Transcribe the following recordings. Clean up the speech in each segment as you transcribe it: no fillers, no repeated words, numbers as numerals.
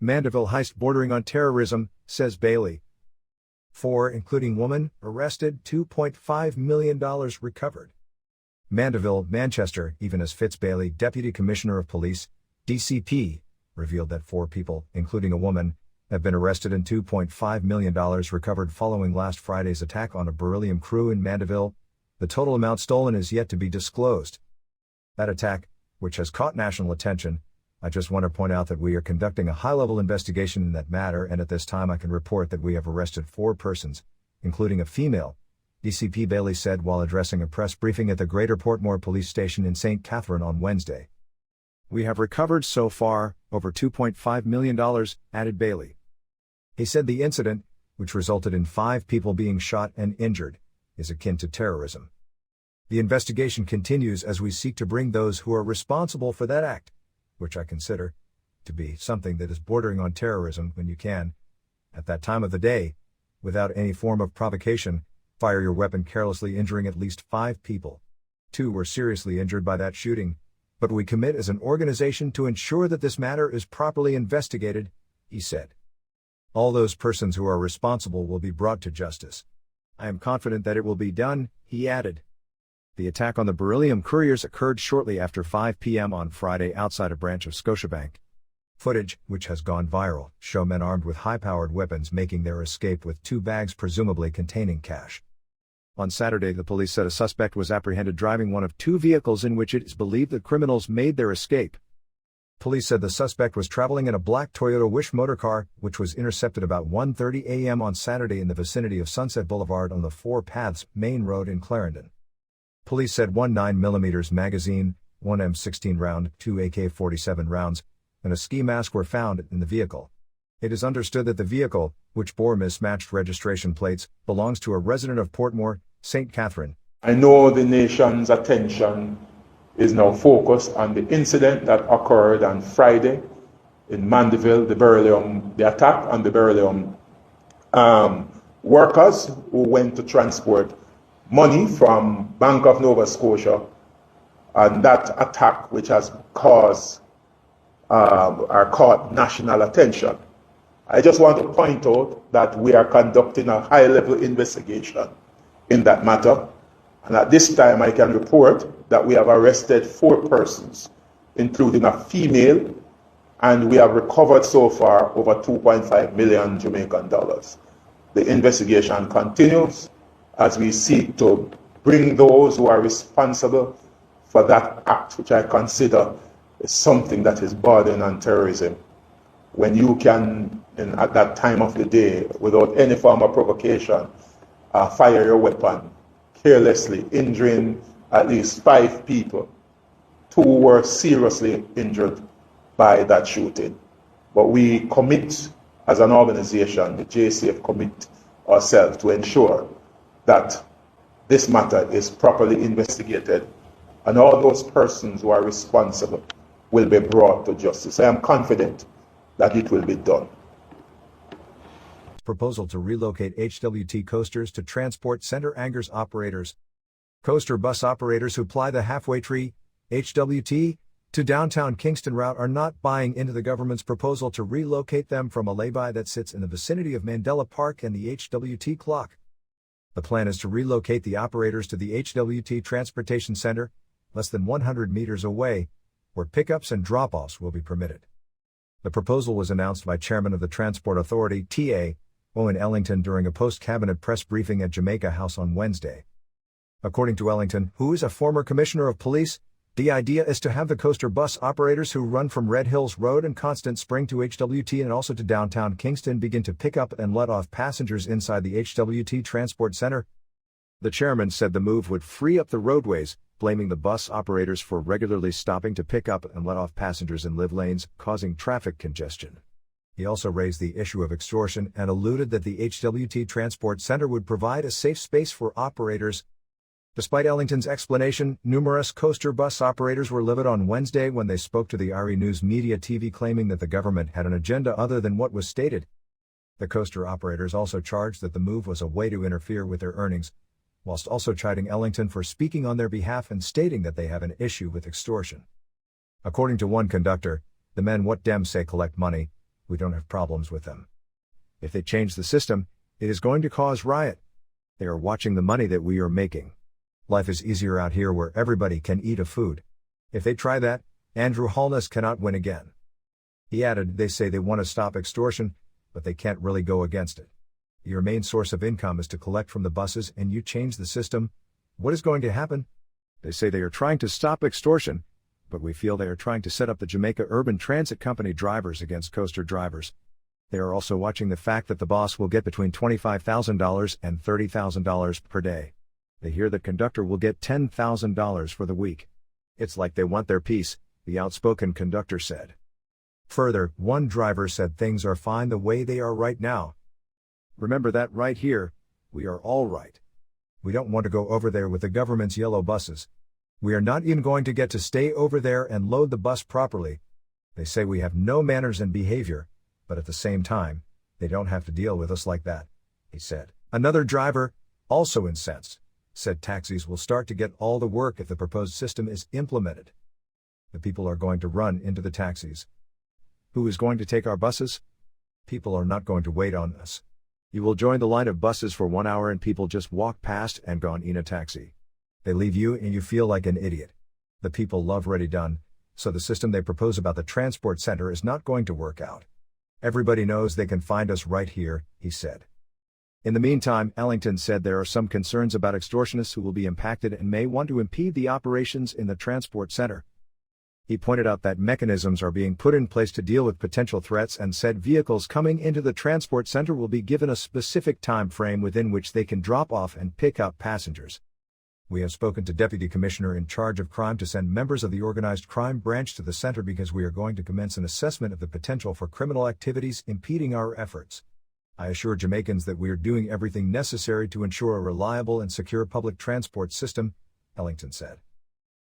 Mandeville heist bordering on terrorism, says Bailey. 4, including woman, arrested, $2.5 million recovered. Mandeville, Manchester, even as Bailey, Deputy Commissioner of Police, DCP, revealed that 4 people, including a woman, have been arrested and $2.5 million recovered following last Friday's attack on a beryllium crew in Mandeville. The total amount stolen is yet to be disclosed. That attack, which has caught national attention, I just want to point out that we are conducting a high-level investigation in that matter, and at this time I can report that we have arrested 4 persons, including a female, DCP Bailey said while addressing a press briefing at the Greater Portmore Police Station in St. Catherine on Wednesday. We have recovered so far over $2.5 million, added Bailey. He said the incident, which resulted in 5 people being shot and injured, is akin to terrorism. The investigation continues as we seek to bring those who are responsible for that act, which I consider to be something that is bordering on terrorism, when you can, at that time of the day, without any form of provocation, fire your weapon carelessly, injuring at least 5 people. 2 were seriously injured by that shooting, but we commit as an organization to ensure that this matter is properly investigated, he said. All those persons who are responsible will be brought to justice. I am confident that it will be done, he added. The attack on the beryllium couriers occurred shortly after 5 p.m. on Friday outside a branch of Scotiabank. Footage, which has gone viral, show men armed with high-powered weapons making their escape with 2 bags presumably containing cash. On Saturday, the police said a suspect was apprehended driving one of 2 vehicles in which it is believed that criminals made their escape. Police said the suspect was traveling in a black Toyota Wish motorcar, which was intercepted about 1:30 a.m. on Saturday in the vicinity of Sunset Boulevard on the 4 Paths main road in Clarendon. Police said 1 9mm magazine, 1 M16 round, 2 AK-47 rounds, and a ski mask were found in the vehicle. It is understood that the vehicle, which bore mismatched registration plates, belongs to a resident of Portmore, St. Catherine. I know the nation's attention is now focused on the incident that occurred on Friday in Mandeville, the attack on the beryllium workers who went to transport money from Bank of Nova Scotia, and that attack which has caught national attention. I just want to point out that we are conducting a high-level investigation in that matter, and at this time I can report that we have arrested 4 persons, including a female, and we have recovered so far over 2.5 million Jamaican dollars. The investigation continues as we seek to bring those who are responsible for that act, which I consider is something that is bordering on terrorism. When you can, at that time of the day, without any form of provocation, fire your weapon carelessly, injuring at least 5 people. 2 were seriously injured by that shooting. But we commit, as an organization, the JCF commit ourselves to ensure that this matter is properly investigated and all those persons who are responsible will be brought to justice. I am confident that it will be done. Proposal to relocate HWT coasters to transport center angers operators. Coaster bus operators who ply the halfway tree, HWT, to downtown Kingston route are not buying into the government's proposal to relocate them from a lay-by that sits in the vicinity of Mandela Park and the HWT clock. The plan is to relocate the operators to the HWT Transportation Center, less than 100 meters away, where pickups and drop-offs will be permitted. The proposal was announced by Chairman of the Transport Authority, TA, Owen Ellington during a post-cabinet press briefing at Jamaica House on Wednesday. According to Ellington, who is a former commissioner of police, the idea is to have the coaster bus operators who run from Red Hills Road and Constant Spring to HWT and also to downtown Kingston begin to pick up and let off passengers inside the HWT Transport Center. The chairman said the move would free up the roadways, blaming the bus operators for regularly stopping to pick up and let off passengers in live lanes, causing traffic congestion. He also raised the issue of extortion and alluded that the HWT Transport Center would provide a safe space for operators. Despite Ellington's explanation, numerous coaster bus operators were livid on Wednesday when they spoke to the IRI News Media TV claiming that the government had an agenda other than what was stated. The coaster operators also charged that the move was a way to interfere with their earnings, whilst also chiding Ellington for speaking on their behalf and stating that they have an issue with extortion. According to one conductor, the men what dem say collect money, We don't have problems with them. If they change the system, it is going to cause riot. They are watching the money that we are making. Life is easier out here where everybody can eat a food. If they try that, Andrew Holness cannot win again. He added, they say they want to stop extortion, but they can't really go against it. Your main source of income is to collect from the buses and you change the system. What is going to happen? They say they are trying to stop extortion, but we feel they are trying to set up the Jamaica Urban Transit Company drivers against coaster drivers. They are also watching the fact that the boss will get between $25,000 and $30,000 per day. They hear that conductor will get $10,000 for the week. It's like they want their piece, the outspoken conductor said. Further, one driver said things are fine the way they are right now. Remember that right here, we are all right. We don't want to go over there with the government's yellow buses. We are not even going to get to stay over there and load the bus properly. They say we have no manners and behavior, but at the same time, they don't have to deal with us like that, he said. Another driver, also incensed, said taxis will start to get all the work if the proposed system is implemented. The people are going to run into the taxis. Who is going to take our buses? People are not going to wait on us. You will join the line of buses for 1 hour and people just walk past and gone in a taxi. They leave you and you feel like an idiot. The people love ready done, so the system they propose about the transport center is not going to work out. Everybody knows they can find us right here, he said. In the meantime, Ellington said there are some concerns about extortionists who will be impacted and may want to impede the operations in the transport center. He pointed out that mechanisms are being put in place to deal with potential threats and said vehicles coming into the transport center will be given a specific time frame within which they can drop off and pick up passengers. We have spoken to Deputy Commissioner in charge of crime to send members of the organized crime branch to the center because we are going to commence an assessment of the potential for criminal activities impeding our efforts. I assure Jamaicans that we are doing everything necessary to ensure a reliable and secure public transport system, Ellington said.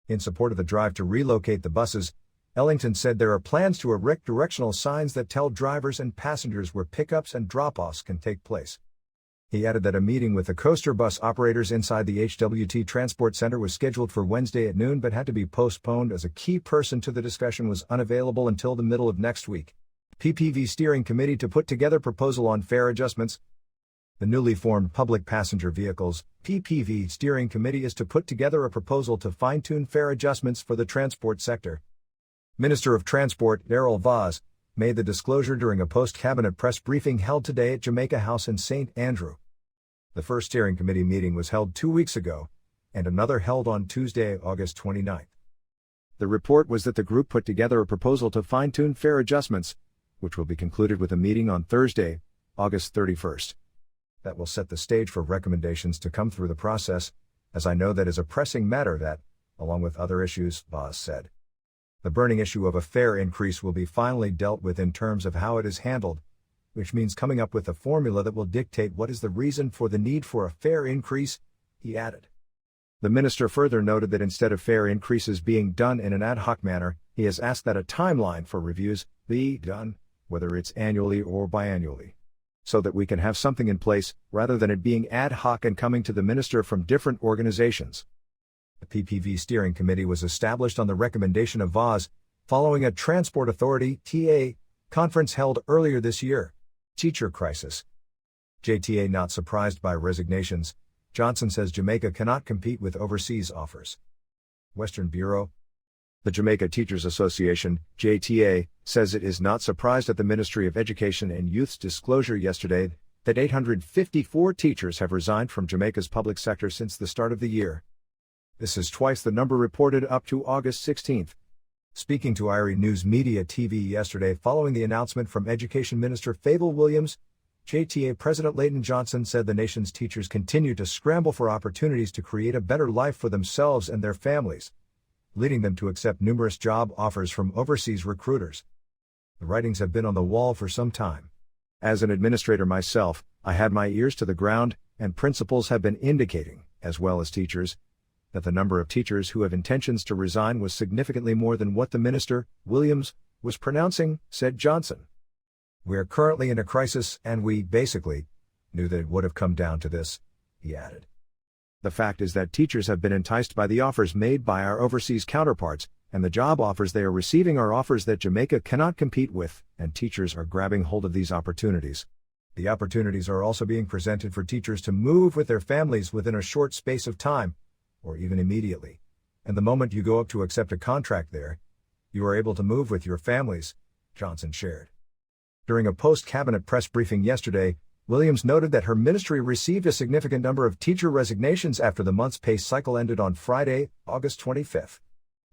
In support of the drive to relocate the buses, Ellington said there are plans to erect directional signs that tell drivers and passengers where pickups and drop-offs can take place. He added that a meeting with the coaster bus operators inside the HWT Transport Center was scheduled for Wednesday at noon but had to be postponed as a key person to the discussion was unavailable until the middle of next week. PPV Steering Committee to put together proposal on fare adjustments. The newly formed Public Passenger Vehicles PPV Steering Committee is to put together a proposal to fine-tune fare adjustments for the transport sector. Minister of Transport Darrell Vaz made the disclosure during a post-cabinet press briefing held today at Jamaica House in St. Andrew. The first steering committee meeting was held 2 weeks ago, and another held on Tuesday, August 29. The report was that the group put together a proposal to fine-tune fare adjustments, which will be concluded with a meeting on Thursday, August 31st. That will set the stage for recommendations to come through the process, as I know that is a pressing matter that, along with other issues, Vaz said. The burning issue of a fare increase will be finally dealt with in terms of how it is handled, which means coming up with a formula that will dictate what is the reason for the need for a fare increase, he added. The minister further noted that instead of fare increases being done in an ad hoc manner, he has asked that a timeline for reviews be done, whether it's annually or biannually, so that we can have something in place, rather than it being ad hoc and coming to the minister from different organizations. The PPV Steering Committee was established on the recommendation of Vaz, following a Transport Authority (TA) conference held earlier this year. Teacher crisis. JTA not surprised by resignations. Johnson says Jamaica cannot compete with overseas offers. Western Bureau. The Jamaica Teachers Association, JTA, says it is not surprised at the Ministry of Education and Youth's disclosure yesterday that 854 teachers have resigned from Jamaica's public sector since the start of the year. This is twice the number reported up to August 16. Speaking to Irie News Media TV yesterday following the announcement from Education Minister Fable Williams, JTA President Leighton Johnson said the nation's teachers continue to scramble for opportunities to create a better life for themselves and their families, leading them to accept numerous job offers from overseas recruiters. The writings have been on the wall for some time. As an administrator myself, I had my ears to the ground, and principals have been indicating, as well as teachers, that the number of teachers who have intentions to resign was significantly more than what the minister, Williams, was pronouncing, said Johnson. We are currently in a crisis and we, basically, knew that it would have come down to this, he added. The fact is that teachers have been enticed by the offers made by our overseas counterparts, and the job offers they are receiving are offers that Jamaica cannot compete with, and teachers are grabbing hold of these opportunities. The opportunities are also being presented for teachers to move with their families within a short space of time, or even immediately. And the moment you go up to accept a contract there, you are able to move with your families, Johnson shared. During a post-cabinet press briefing yesterday, Williams noted that her ministry received a significant number of teacher resignations after the month's pay cycle ended on Friday, August 25.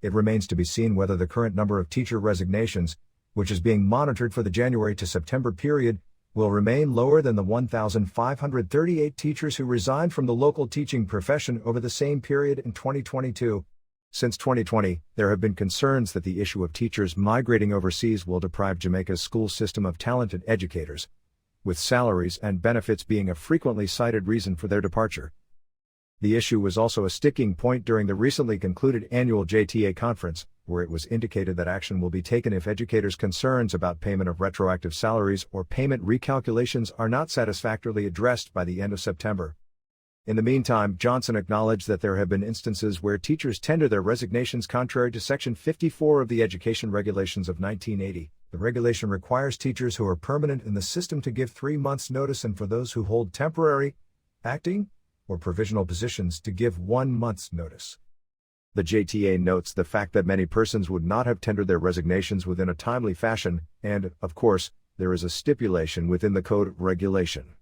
It remains to be seen whether the current number of teacher resignations, which is being monitored for the January to September period, will remain lower than the 1,538 teachers who resigned from the local teaching profession over the same period in 2022. Since 2020, there have been concerns that the issue of teachers migrating overseas will deprive Jamaica's school system of talented educators, with salaries and benefits being a frequently cited reason for their departure. The issue was also a sticking point during the recently concluded annual JTA conference, where it was indicated that action will be taken if educators' concerns about payment of retroactive salaries or payment recalculations are not satisfactorily addressed by the end of September. In the meantime, Johnson acknowledged that there have been instances where teachers tender their resignations contrary to Section 54 of the Education Regulations of 1980. The regulation requires teachers who are permanent in the system to give 3 months' notice, and for those who hold temporary, acting, or provisional positions to give 1 month's notice. The JTA notes the fact that many persons would not have tendered their resignations within a timely fashion, and, of course, there is a stipulation within the code regulation.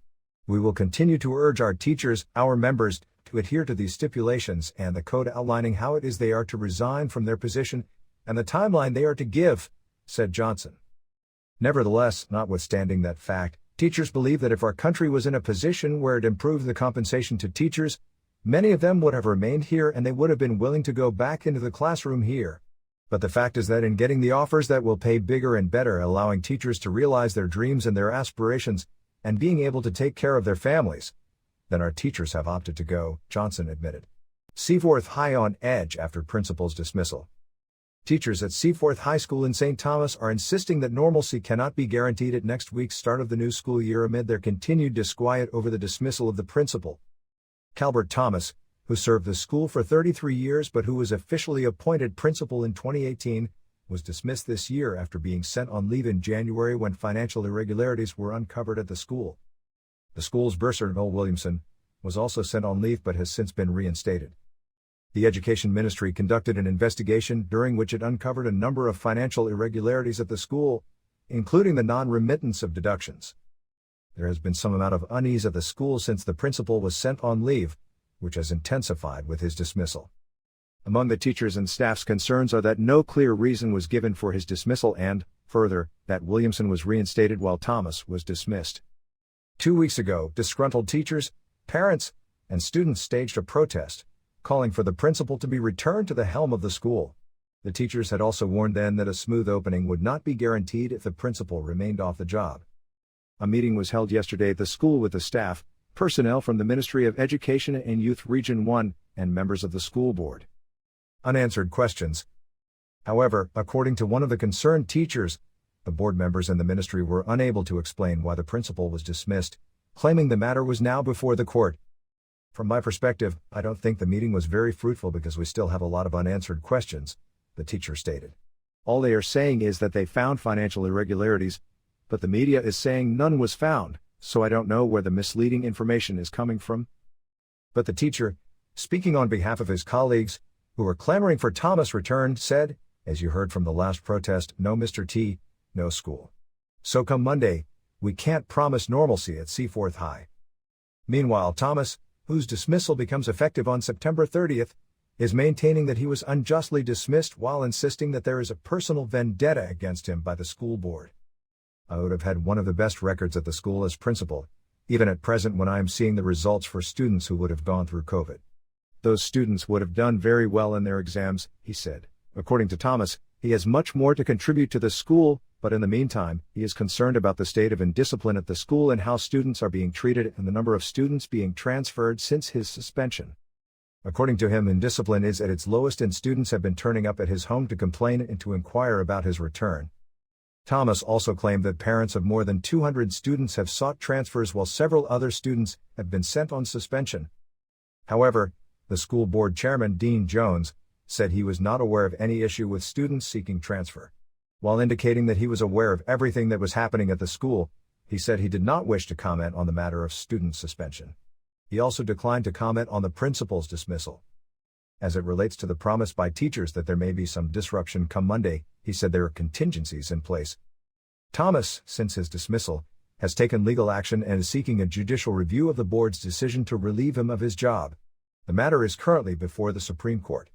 We will continue to urge our teachers, our members, to adhere to these stipulations and the code outlining how it is they are to resign from their position and the timeline they are to give, said Johnson. Nevertheless, notwithstanding that fact, teachers believe that if our country was in a position where it improved the compensation to teachers, many of them would have remained here and they would have been willing to go back into the classroom here. But the fact is that in getting the offers that will pay bigger and better, allowing teachers to realize their dreams and their aspirations, and being able to take care of their families, then our teachers have opted to go, Johnson admitted. Seaforth High on edge after principal's dismissal. Teachers at Seaforth High School in St. Thomas are insisting that normalcy cannot be guaranteed at next week's start of the new school year amid their continued disquiet over the dismissal of the principal. Calbert Thomas, who served the school for 33 years but who was officially appointed principal in 2018, was dismissed this year after being sent on leave in January when financial irregularities were uncovered at the school. The school's bursar, Noel Williamson, was also sent on leave but has since been reinstated. The Education Ministry conducted an investigation during which it uncovered a number of financial irregularities at the school, including the non-remittance of deductions. There has been some amount of unease at the school since the principal was sent on leave, which has intensified with his dismissal. Among the teachers and staff's concerns are that no clear reason was given for his dismissal and, further, that Williamson was reinstated while Thomas was dismissed. 2 weeks ago, disgruntled teachers, parents, and students staged a protest, calling for the principal to be returned to the helm of the school. The teachers had also warned then that a smooth opening would not be guaranteed if the principal remained off the job. A meeting was held yesterday at the school with the staff, personnel from the Ministry of Education and Youth Region 1, and members of the school board. Unanswered questions. However, according to one of the concerned teachers, the board members and the ministry were unable to explain why the principal was dismissed, claiming the matter was now before the court. From my perspective, I don't think the meeting was very fruitful because we still have a lot of unanswered questions, the teacher stated. All they are saying is that they found financial irregularities, but the media is saying none was found, so I don't know where the misleading information is coming from. But the teacher, speaking on behalf of his colleagues, who were clamoring for Thomas' return, said, as you heard from the last protest, no Mr. T, no school. So come Monday, we can't promise normalcy at Seaforth High. Meanwhile, Thomas, whose dismissal becomes effective on September 30th, is maintaining that he was unjustly dismissed while insisting that there is a personal vendetta against him by the school board. I would have had one of the best records at the school as principal, even at present when I am seeing the results for students who would have gone through COVID. Those students would have done very well in their exams, he said. According to Thomas, he has much more to contribute to the school, but in the meantime, he is concerned about the state of indiscipline at the school and how students are being treated and the number of students being transferred since his suspension. According to him, indiscipline is at its lowest and students have been turning up at his home to complain and to inquire about his return. Thomas also claimed that parents of more than 200 students have sought transfers while several other students have been sent on suspension. However, the school board chairman Dean Jones, said he was not aware of any issue with students seeking transfer. While indicating that he was aware of everything that was happening at the school, he said he did not wish to comment on the matter of student suspension. He also declined to comment on the principal's dismissal. As it relates to the promise by teachers that there may be some disruption come Monday, he said there are contingencies in place. Thomas, since his dismissal, has taken legal action and is seeking a judicial review of the board's decision to relieve him of his job. The matter is currently before the Supreme Court.